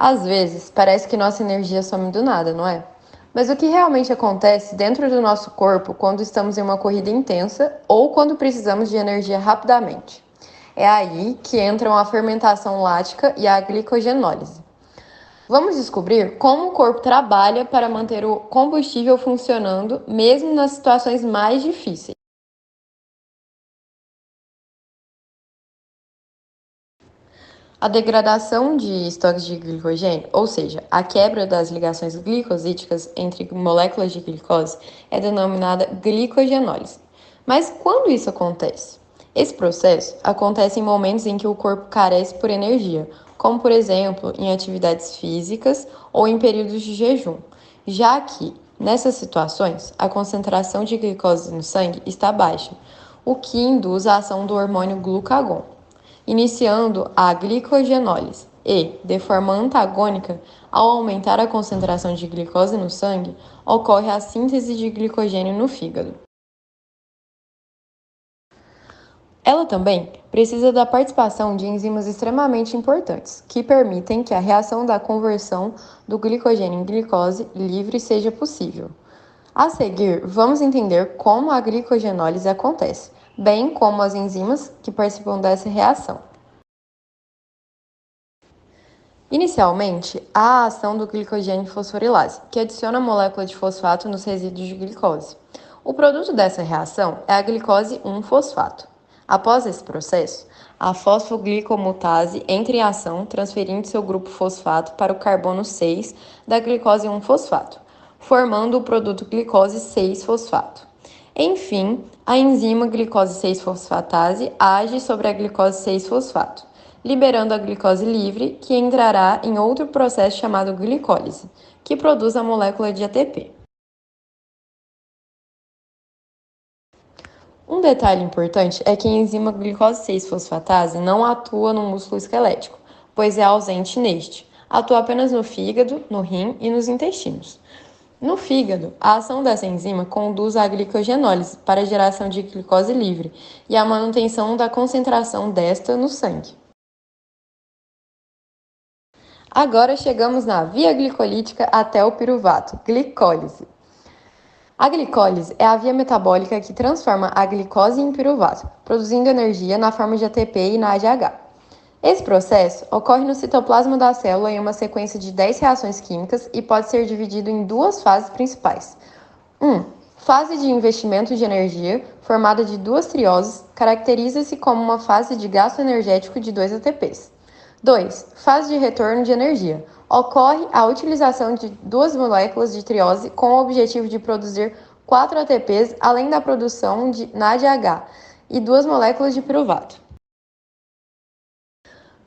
Às vezes, parece que nossa energia some do nada, não é? Mas o que realmente acontece dentro do nosso corpo quando estamos em uma corrida intensa ou quando precisamos de energia rapidamente? É aí que entram a fermentação lática e a glicogenólise. Vamos descobrir como o corpo trabalha para manter o combustível funcionando, mesmo nas situações mais difíceis. A degradação de estoques de glicogênio, ou seja, a quebra das ligações glicosídicas entre moléculas de glicose, é denominada glicogenólise. Mas quando isso acontece? Esse processo acontece em momentos em que o corpo carece por energia, como por exemplo em atividades físicas ou em períodos de jejum, já que nessas situações a concentração de glicose no sangue está baixa, o que induz a ação do hormônio glucagon iniciando a glicogenólise e, de forma antagônica, ao aumentar a concentração de glicose no sangue, ocorre a síntese de glicogênio no fígado. Ela também precisa da participação de enzimas extremamente importantes, que permitem que a reação da conversão do glicogênio em glicose livre seja possível. A seguir, vamos entender como a glicogenólise acontece, bem como as enzimas que participam dessa reação. Inicialmente, há a ação do glicogênio fosforilase, que adiciona a molécula de fosfato nos resíduos de glicose. O produto dessa reação é a glicose 1-fosfato. Após esse processo, a fosfoglicomutase entra em ação, transferindo seu grupo fosfato para o carbono 6 da glicose 1-fosfato, formando o produto glicose 6-fosfato. Enfim, a enzima glicose 6-fosfatase age sobre a glicose 6-fosfato, liberando a glicose livre, que entrará em outro processo chamado glicólise, que produz a molécula de ATP. Um detalhe importante é que a enzima glicose 6-fosfatase não atua no músculo esquelético, pois é ausente neste. Atua apenas no fígado, no rim e nos intestinos. No fígado, a ação dessa enzima conduz à glicogenólise para a geração de glicose livre e à manutenção da concentração desta no sangue. Agora chegamos na via glicolítica até o piruvato, glicólise. A glicólise é a via metabólica que transforma a glicose em piruvato, produzindo energia na forma de ATP e na ADH. Esse processo ocorre no citoplasma da célula em uma sequência de 10 reações químicas e pode ser dividido em duas fases principais. 1. Fase de investimento de energia, formada de duas trioses, caracteriza-se como uma fase de gasto energético de 2 ATPs. 2. Fase de retorno de energia. Ocorre a utilização de duas moléculas de triose com o objetivo de produzir 4 ATPs, além da produção de NADH e duas moléculas de piruvato.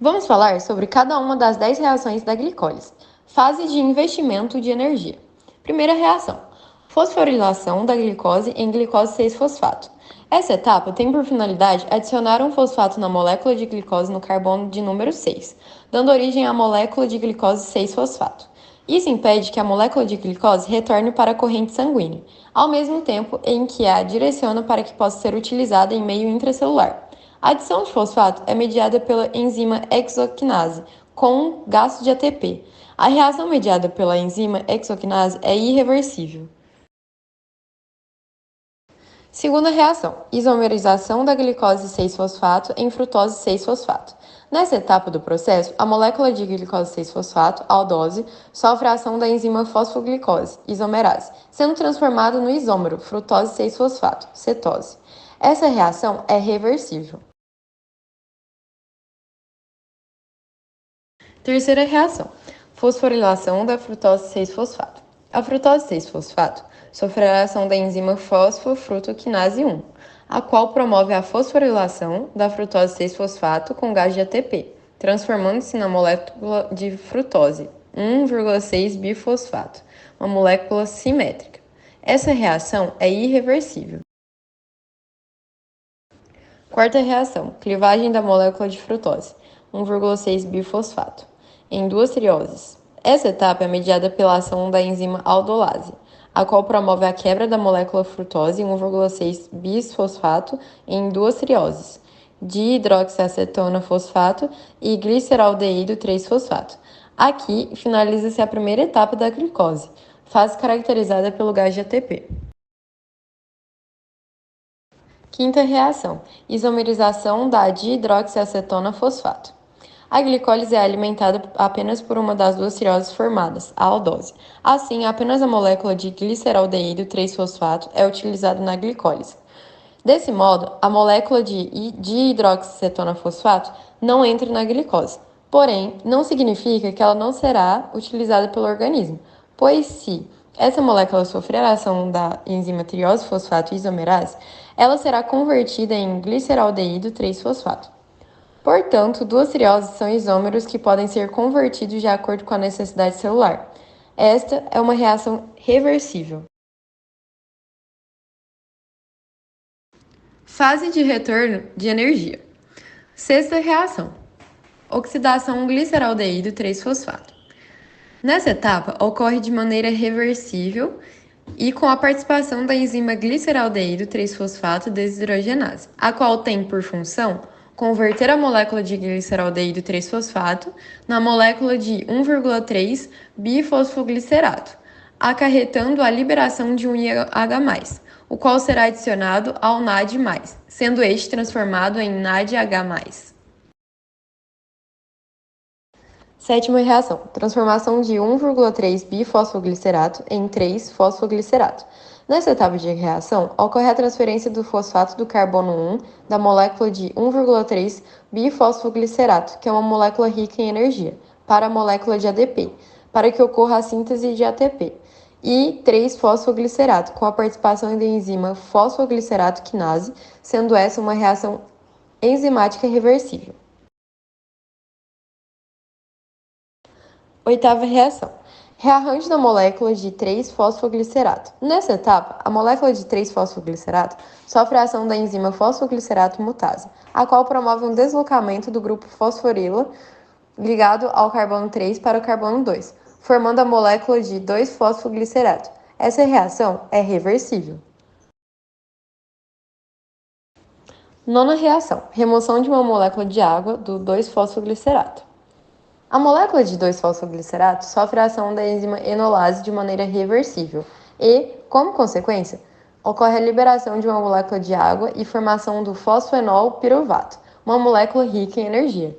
Vamos falar sobre cada uma das 10 reações da glicólise. Fase de investimento de energia. Primeira reação: fosforilação da glicose em glicose 6-fosfato. Essa etapa tem por finalidade adicionar um fosfato na molécula de glicose no carbono de número 6, dando origem à molécula de glicose 6-fosfato. Isso impede que a molécula de glicose retorne para a corrente sanguínea, ao mesmo tempo em que a direciona para que possa ser utilizada em meio intracelular. A adição de fosfato é mediada pela enzima hexoquinase, com gasto de ATP. A reação mediada pela enzima hexoquinase é irreversível. Segunda reação: isomerização da glicose 6-fosfato em frutose 6-fosfato. Nessa etapa do processo, a molécula de glicose 6-fosfato, aldose, sofre a ação da enzima fosfoglicose, isomerase, sendo transformada no isômero frutose 6-fosfato, cetose. Essa reação é reversível. Terceira reação: fosforilação da frutose 6-fosfato. A frutose 6-fosfato sofre a ação da enzima fosfofrutoquinase 1, a qual promove a fosforilação da frutose 6-fosfato com gás de ATP, transformando-se na molécula de frutose 1,6-bifosfato, uma molécula simétrica. Essa reação é irreversível. Quarta reação: clivagem da molécula de frutose 1,6-bifosfato em duas trioses. Essa etapa é mediada pela ação da enzima aldolase, a qual promove a quebra da molécula frutose 1,6-bisfosfato em duas trioses, dihidroxiacetona fosfato e gliceraldeído 3-fosfato. Aqui, finaliza-se a primeira etapa da glicose, fase caracterizada pelo gás de ATP. Quinta reação, isomerização da dihidroxiacetona fosfato. A glicólise é alimentada apenas por uma das duas tiroses formadas, a aldose. Assim, apenas a molécula de gliceraldeído 3-fosfato é utilizada na glicólise. Desse modo, a molécula de dihidroxicetona fosfato não entra na glicose. Porém, não significa que ela não será utilizada pelo organismo, pois se essa molécula sofrer a ação da enzima triose fosfato isomerase, ela será convertida em gliceraldeído 3-fosfato. Portanto, duas trioses são isômeros que podem ser convertidos de acordo com a necessidade celular. Esta é uma reação reversível. Fase de retorno de energia. Sexta reação, oxidação gliceraldeído 3-fosfato. Nessa etapa, ocorre de maneira reversível e com a participação da enzima gliceraldeído 3-fosfato desidrogenase, a qual tem por função converter a molécula de gliceraldeído 3-fosfato na molécula de 1,3 bifosfoglicerato, acarretando a liberação de um IH+, o qual será adicionado ao NAD+, sendo este transformado em NADH+. Sétima reação, transformação de 1,3 bifosfoglicerato em 3-fosfoglicerato. Nessa etapa de reação, ocorre a transferência do fosfato do carbono 1 da molécula de 1,3 bifosfoglicerato, que é uma molécula rica em energia, para a molécula de ADP, para que ocorra a síntese de ATP, e 3-fosfoglicerato, com a participação da enzima fosfoglicerato quinase, sendo essa uma reação enzimática reversível. Oitava reação, rearranjo da molécula de 3-fosfoglicerato. Nessa etapa, a molécula de 3-fosfoglicerato sofre a ação da enzima fosfoglicerato mutase, a qual promove um deslocamento do grupo fosforila ligado ao carbono 3 para o carbono 2, formando a molécula de 2-fosfoglicerato. Essa reação é reversível. Nona reação, remoção de uma molécula de água do 2-fosfoglicerato. A molécula de 2-fosfoglicerato sofre a ação da enzima enolase de maneira reversível e, como consequência, ocorre a liberação de uma molécula de água e formação do fosfenol piruvato, uma molécula rica em energia.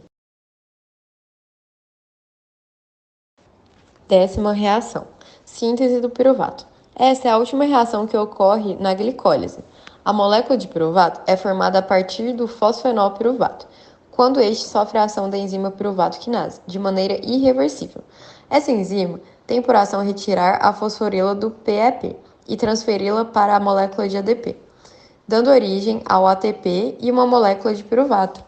Décima reação, síntese do piruvato. Essa é a última reação que ocorre na glicólise. A molécula de piruvato é formada a partir do fosfenol piruvato, quando este sofre a ação da enzima piruvato quinase, de maneira irreversível. Essa enzima tem por ação retirar a fosforila do PEP e transferi-la para a molécula de ADP, dando origem ao ATP e uma molécula de piruvato.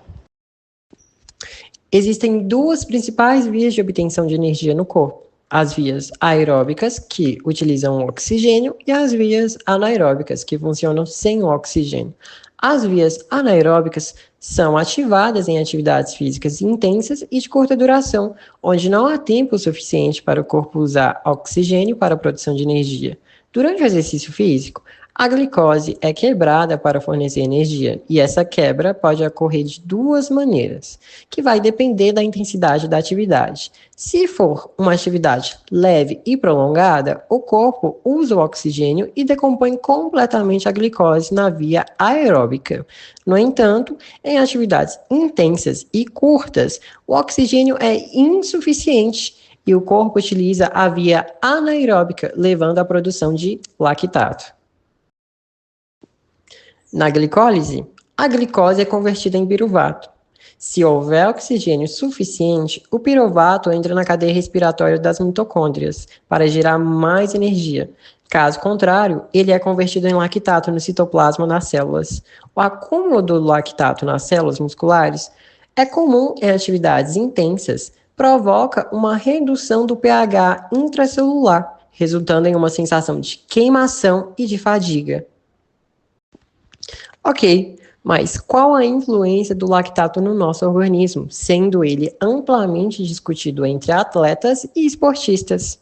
Existem duas principais vias de obtenção de energia no corpo. As vias aeróbicas, que utilizam o oxigênio, e as vias anaeróbicas, que funcionam sem o oxigênio. As vias anaeróbicas são ativadas em atividades físicas intensas e de curta duração, onde não há tempo suficiente para o corpo usar oxigênio para a produção de energia. Durante o exercício físico, a glicose é quebrada para fornecer energia, e essa quebra pode ocorrer de duas maneiras, que vai depender da intensidade da atividade. Se for uma atividade leve e prolongada, o corpo usa o oxigênio e decompõe completamente a glicose na via aeróbica. No entanto, em atividades intensas e curtas, o oxigênio é insuficiente e o corpo utiliza a via anaeróbica, levando à produção de lactato. Na glicólise, a glicose é convertida em piruvato. Se houver oxigênio suficiente, o piruvato entra na cadeia respiratória das mitocôndrias para gerar mais energia. Caso contrário, ele é convertido em lactato no citoplasma das células. O acúmulo do lactato nas células musculares é comum em atividades intensas, provoca uma redução do pH intracelular, resultando em uma sensação de queimação e de fadiga. Ok, mas qual a influência do lactato no nosso organismo, sendo ele amplamente discutido entre atletas e esportistas?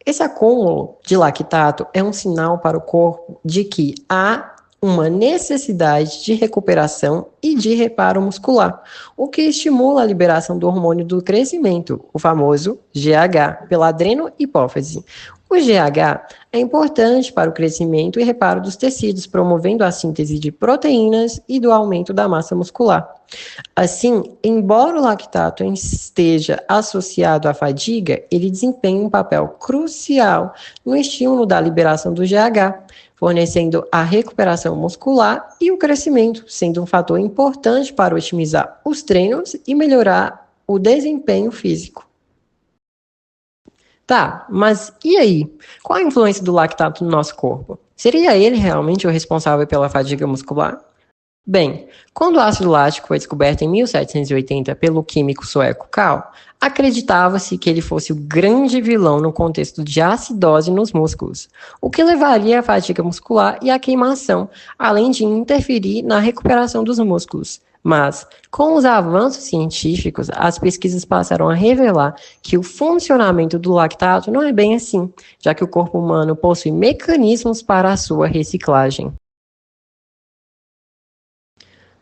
Esse acúmulo de lactato é um sinal para o corpo de que há uma necessidade de recuperação e de reparo muscular, o que estimula a liberação do hormônio do crescimento, o famoso GH, pela adrenohipófise. O GH é importante para o crescimento e reparo dos tecidos, promovendo a síntese de proteínas e do aumento da massa muscular. Assim, embora o lactato esteja associado à fadiga, ele desempenha um papel crucial no estímulo da liberação do GH, fornecendo a recuperação muscular e o crescimento, sendo um fator importante para otimizar os treinos e melhorar o desempenho físico. Tá, mas e aí? Qual a influência do lactato no nosso corpo? Seria ele realmente o responsável pela fadiga muscular? Bem, quando o ácido lático foi descoberto em 1780 pelo químico sueco Karl, acreditava-se que ele fosse o grande vilão no contexto de acidose nos músculos, o que levaria à fadiga muscular e à queimação, além de interferir na recuperação dos músculos. Mas, com os avanços científicos, as pesquisas passaram a revelar que o funcionamento do lactato não é bem assim, já que o corpo humano possui mecanismos para a sua reciclagem.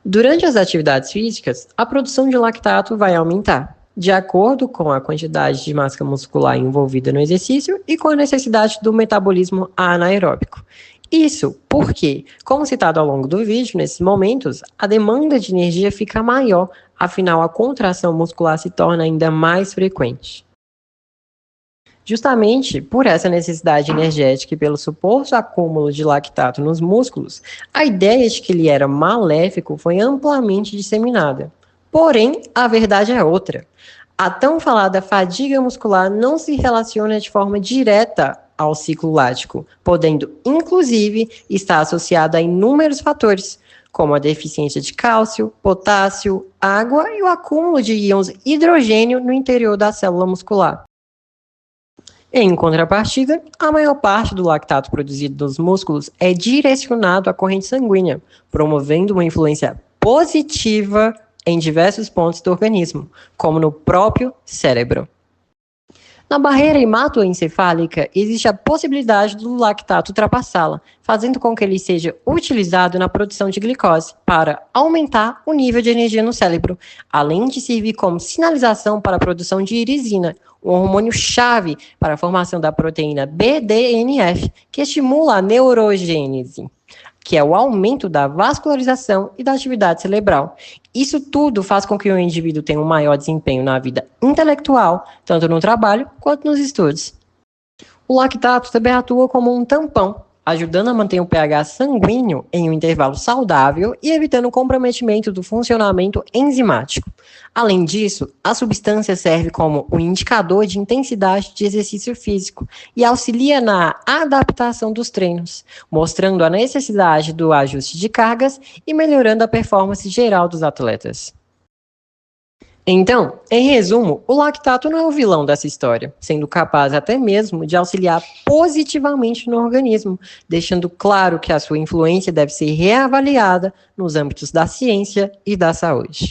Durante as atividades físicas, a produção de lactato vai aumentar, de acordo com a quantidade de massa muscular envolvida no exercício e com a necessidade do metabolismo anaeróbico. Isso porque, como citado ao longo do vídeo, nesses momentos, a demanda de energia fica maior, afinal a contração muscular se torna ainda mais frequente. Justamente por essa necessidade energética e pelo suposto acúmulo de lactato nos músculos, a ideia de que ele era maléfico foi amplamente disseminada. Porém, a verdade é outra. A tão falada fadiga muscular não se relaciona de forma direta ao ciclo lático, podendo, inclusive, estar associada a inúmeros fatores, como a deficiência de cálcio, potássio, água e o acúmulo de íons hidrogênio no interior da célula muscular. Em contrapartida, a maior parte do lactato produzido nos músculos é direcionado à corrente sanguínea, promovendo uma influência positiva em diversos pontos do organismo, como no próprio cérebro. Na barreira hematoencefálica, existe a possibilidade do lactato ultrapassá-la, fazendo com que ele seja utilizado na produção de glicose para aumentar o nível de energia no cérebro, além de servir como sinalização para a produção de irisina, um hormônio-chave para a formação da proteína BDNF, que estimula a neurogênese, que é o aumento da vascularização e da atividade cerebral. Isso tudo faz com que o indivíduo tenha um maior desempenho na vida intelectual, tanto no trabalho quanto nos estudos. O lactato também atua como um tampão, ajudando a manter o pH sanguíneo em um intervalo saudável e evitando o comprometimento do funcionamento enzimático. Além disso, a substância serve como um indicador de intensidade de exercício físico e auxilia na adaptação dos treinos, mostrando a necessidade do ajuste de cargas e melhorando a performance geral dos atletas. Então, em resumo, o lactato não é o vilão dessa história, sendo capaz até mesmo de auxiliar positivamente no organismo, deixando claro que a sua influência deve ser reavaliada nos âmbitos da ciência e da saúde.